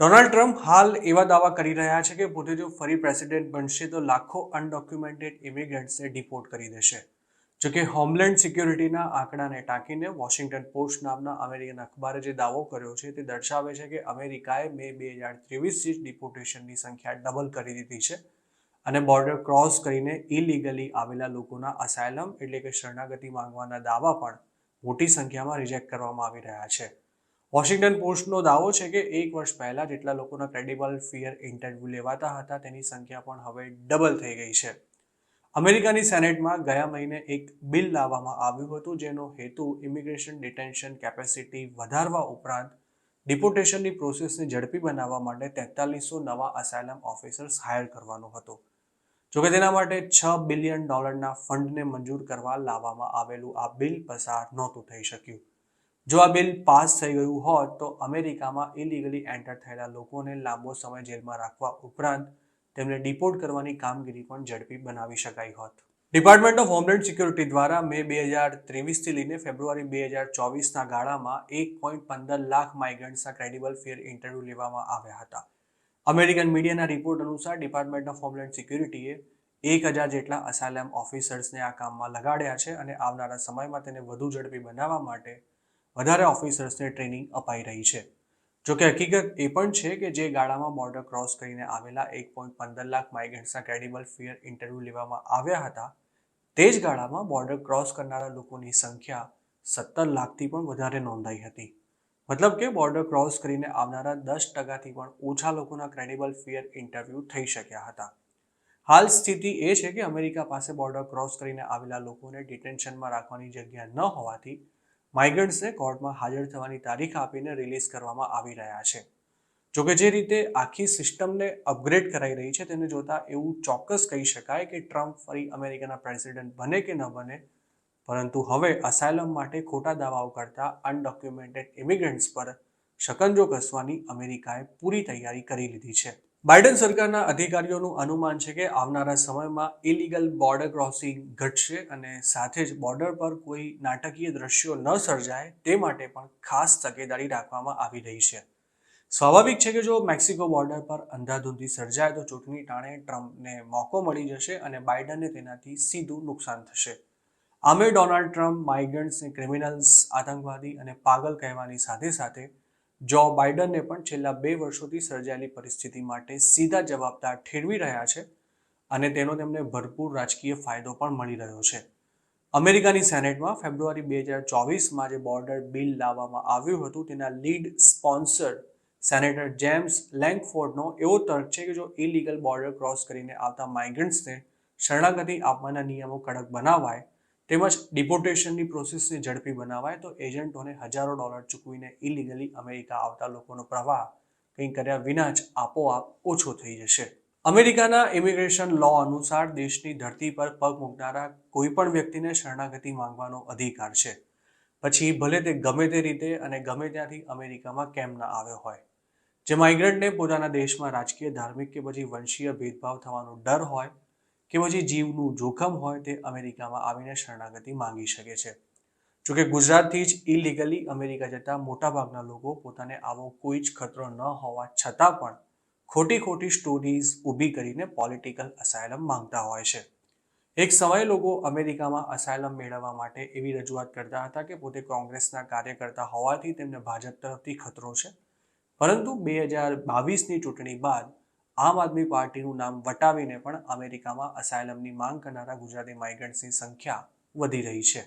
Donald Trump હાલ એવા દાવા કરી રહ્યા છે કે પોતે જો ફરી પ્રેસિડેન્ટ બનશે તો લાખો અનડોક્યુમેન્ટેડ ઇમિગ્રન્ટ્સને ડિપોર્ટ કરી દેશે. જોકે હોમલેન્ડ સિક્યોરિટીના આંકડાને ટાંકીને વોશિંગ્ટન પોસ્ટ નામના અમેરિકન અખબારે જે દાવો કર્યો છે તે દર્શાવે છે કે અમેરિકાએ મે 2023થી જ ડિપોર્ટેશનની સંખ્યા ડબલ કરી દીધી છે અને બોર્ડર ક્રોસ કરીને ઇલીગલી આવેલા લોકોના અસાયલમ એટલે કે શરણાગતિ માંગવાના દાવા પણ મોટી સંખ્યામાં રિજેક્ટ કરવામાં આવી રહ્યા છે. વોશિંગ્ટન પોસ્ટનો દાવો છે કે 1 વર્ષ પહેલા જેટલા લોકોના ક્રેડિબલ ફિયર ઇન્ટરવ્યૂ લેવાતા હતા તેની સંખ્યા પણ હવે ડબલ થઈ ગઈ છે. અમેરિકાની સેનેટમાં ગયા મહિને એક બિલ લાવવામાં આવ્યું હતું જેનો હેતુ ઇમિગ્રેશન ડિટેન્શન કેપેસિટી વધારવા ઉપરાંત ડિપોર્ટેશનની પ્રોસેસને ઝડપી બનાવવા માટે 4300 નવા અસાયલમ ઓફિસર્સ હાયર કરવાનો હતો. જોકે તેના માટે $6 બિલિયન ફંડને મંજૂર કરવા લાવવામાં આવેલું આ બિલ પસાર નહોતું થઈ શક્યું. જો આ બિલ પાસ થઈ ગયું હોત તો અમેરિકામાં ઇલીગલી એન્ટર થયેલા લોકોને લાંબો સમય જેલમાં રાખવા ઉપરાંત તેમને ડિપોર્ટ કરવાની કામગીરી પણ ઝડપી બનાવી શકાઈ હોત. ડિપાર્ટમેન્ટ ઓફ હોમલેન્ડ સિક્યોરિટી દ્વારા મે 2023થી લઈને ફેબ્રુઆરી 2024ના ગાળામાં 1.15 લાખ માઇગ્રન્ટ્સના ક્રેડિબલ ફિયર ઇન્ટરવ્યૂ લેવામાં આવ્યા હતા. અમેરિકન મીડિયાના રિપોર્ટ અનુસાર ડિપાર્ટમેન્ટ ઓફ હોમલેન્ડ સિક્યોરિટીએ 1000 જેટલા અસાયલમ ઓફિસર્સને આ કામમાં લગાડ્યા છે અને આવનારા સમયમાં તેને વધુ ઝડપી બનાવવા માટે વધારે ઓફિસર્સને ટ્રેનિંગ અપાઈ રહી છે. જોકે હકીકત એ પણ છે કે જે ગાળામાં બોર્ડર ક્રોસ કરીને આવેલા 1.15 લાખ માઇગ્રન્ટ્સના ક્રેડિબલ ફિયર ઇન્ટરવ્યૂ લેવામાં આવ્યા હતા તે જ ગાળામાં બોર્ડર ક્રોસ કરનારા લોકોની સંખ્યા 17 લાખથી પણ વધારે નોંધાઈ હતી. મતલબ કે બોર્ડર ક્રોસ કરીને આવનારા 10%થી પણ ઓછા લોકોના ક્રેડિબલ ફિયર ઇન્ટરવ્યૂ થઈ શક્યા હતા. હાલ સ્થિતિ એ છે કે અમેરિકા પાસે બોર્ડર ક્રોસ કરીને આવેલા લોકોને ડિટેન્શનમાં રાખવાની જગ્યા ન હોવાથી માઇગ્રન્ટ્સને કોર્ટમાં હાજર થવાની તારીખ આપીને રિલીઝ કરવામાં આવી રહ્યા છે. જોકે જે રીતે આખી સિસ્ટમને અપગ્રેડ કરાઈ રહી છે તેને જોતા એવું ચોક્કસ કહી શકાય કે ટ્રમ્પ ફરી અમેરિકાના પ્રેસિડેન્ટ બને કે ન બને, પરંતુ હવે અસાયલમ માટે ખોટા દાવાઓ કરતા અનડોક્યુમેન્ટેડ ઇમિગ્રન્ટ્સ પર શકંજો કસવાની અમેરિકાએ પૂરી તૈયારી કરી લીધી છે. બાઇડન સરકારના અધિકારીઓનું અનુમાન છે કે આવનારા સમયમાં ઇલીગલ બોર્ડર ક્રોસિંગ ઘટશે અને સાથે જ બોર્ડર પર કોઈ નાટકીય દ્રશ્યો ન સર્જાય તે માટે પણ ખાસ તકેદારી રાખવામાં આવી રહી છે. સ્વાભાવિક છે કે જો મેક્સિકો બોર્ડર પર અંધાધૂંધી સર્જાય તો ચૂંટણી ટાણે ટ્રમ્પને મોકો મળી જશે અને બાઇડનને તેનાથી સીધું નુકસાન થશે. આમે ડોનાલ્ડ ટ્રમ્પ માઇગ્રન્ટ્સને ક્રિમિનલ્સ, આતંકવાદી અને પાગલ કહેવાની સાથે સાથે જો બાઇડનને પણ છેલ્લા 2 વર્ષોથી સર્જાયેલી પરિસ્થિતિ માટે સીધા જવાબદાર ઠેરવી રહ્યા છે અને તેનો તેમને ભરપૂર રાજકીય ફાયદો પણ મળી રહ્યો છે. અમેરિકાની સેનેટમાં ફેબ્રુઆરી 2024માં જે બોર્ડર બિલ લાવવામાં આવ્યું હતું તેના લીડ સ્પોન્સર સેનેટર જેમ્સ લેંગફોર્ડનો એવો તર્ક છે કે જો ઇલીગલ બોર્ડર ક્રોસ કરીને આવતા માઇગ્રન્ટ્સને શરણાગતિ આપવાના નિયમો કડક બનાવાય તેમજ ડિપોર્ટેશનની પ્રોસેસને ઝડપી બનાવાય તો એજન્ટોને હજારો ડોલર ચૂકવીને ઇલીગલી અમેરિકા આવતા લોકોનો પ્રવાહ કંઈ કર્યા વિના જ આપોઆપ ઓછો થઈ જશે. અમેરિકાના ઇમિગ્રેશન લો અનુસાર દેશની ધરતી પર પગ મૂકનારા કોઈ પણ વ્યક્તિને શરણાગતિ માંગવાનો અધિકાર છે, પછી ભલે તે ગમે તે રીતે અને ગમે ત્યાંથી અમેરિકામાં કેમ ન આવ્યો હોય. જે માઇગ્રન્ટને પોતાના દેશમાં રાજકીય, ધાર્મિક કે પછી વંશીય ભેદભાવ થવાનો ડર હોય કે પછી જીવનું જોખમ હોય તે અમેરિકામાં આવીને શરણાગતિ માંગી શકે છે. જોકે ગુજરાતથી જ ઇલીગલી અમેરિકા જતા મોટાભાગના લોકો પોતાને આવો કોઈ જ ખતરો ન હોવા છતાં પણ ખોટી સ્ટોરીઝ ઊભી કરીને પોલિટિકલ અસાયલમ માંગતા હોય છે. એક સમયે લોકો અમેરિકામાં અસાયલમ મેળવવા માટે એવી રજૂઆત કરતા હતા કે પોતે કોંગ્રેસના કાર્યકર્તા હોવાથી તેમને ભાજપ તરફથી ખતરો છે, પરંતુ 2022ની ચૂંટણી બાદ આમ આદમી પાર્ટીનું નામ વટાવીને પણ અમેરિકામાં અસાયલમની માંગ કરનારા ગુજરાતી માઇગ્રન્ટ્સની સંખ્યા વધી રહી છે.